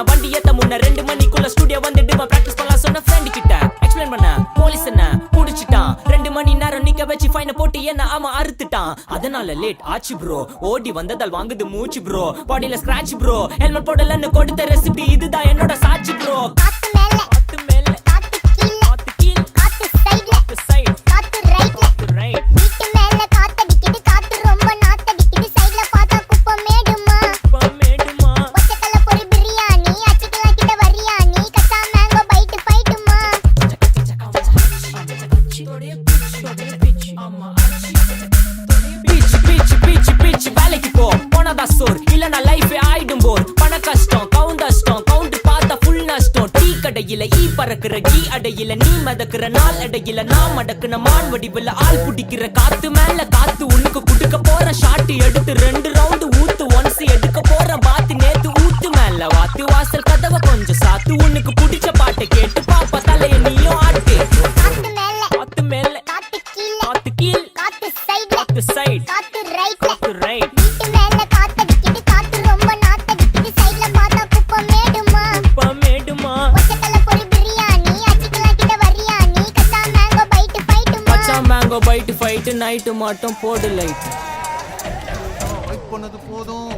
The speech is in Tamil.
நான் வண்டி ஏத்த முன்ன 2 மணிக்குள்ள ஸ்டுடியோ வந்துட்டு பிராக்டிஸ் பண்ணலாம் சொன்ன ஃப்ரெண்ட் கிட்ட எக்ஸ்பிளைன் பண்ண போலீஸ் என்ன புடிச்சிட்டான் 2 மணி நேரம் நிக்க வச்சு ஃபைனை போட்டு என்ன அவன் அறுத்துட்டான் அதனால லேட் ஆச்சு ப்ரோ ஓடி வந்ததால் வாங்குது மூச்சு ப்ரோ பாடியில ஸ்கிராட்ச் ப்ரோ ஹெல்மெட் போடலன்னு கொடுத்த ரெசிபி இதுதான் என்னோட சாட்சி ப்ரோ வேலைக்கு போ போனதா சோர் இல்லனா லைஃபே ஆயிடும் போர் பண கஷ்டம் கவுண்ட் பார்த்தா ஃபுல் நஷ்டம் டீ கடையில ஈ பறக்குற கீ அடையில நீ மதக்குற நாள் அடையில நான் மடக்குன மான் வடிவுல ஆள் புடிக்கிற காத்து மேல காத்து உனக்கு குடுக்க போற ஷாட் எடுத்து 2 ரவுண்ட் ஊத்து ஒன்ஸ் எடுக்க போற பாத்து நேத்து ஊத்து மேல வாத்து வாசல் கதவை கொஞ்சம் சாத்து உனக்கு பிடிச்ச பாட்டை கேட்டு பாப்பா தலைய நீயும் ஆட்டு காத்து மேல காத்து கீழ் காத்து சைடு காத்து ரைட் வீட்டு மேல காத்தடிக்குது காத்து ரொம்ப நாத்தடிக்குது சைடுல பார்த்தா குப்பமேடுமா ஒச்சக்கல்ல பொரி பிரியாணி அச்சிக்கலாம் கிட்ட வரியாணி கச்சா மேங்கோ ஃபைட் நைட்டு மட்டும் போடு லைட் வெயிட் பண்ணது போதும்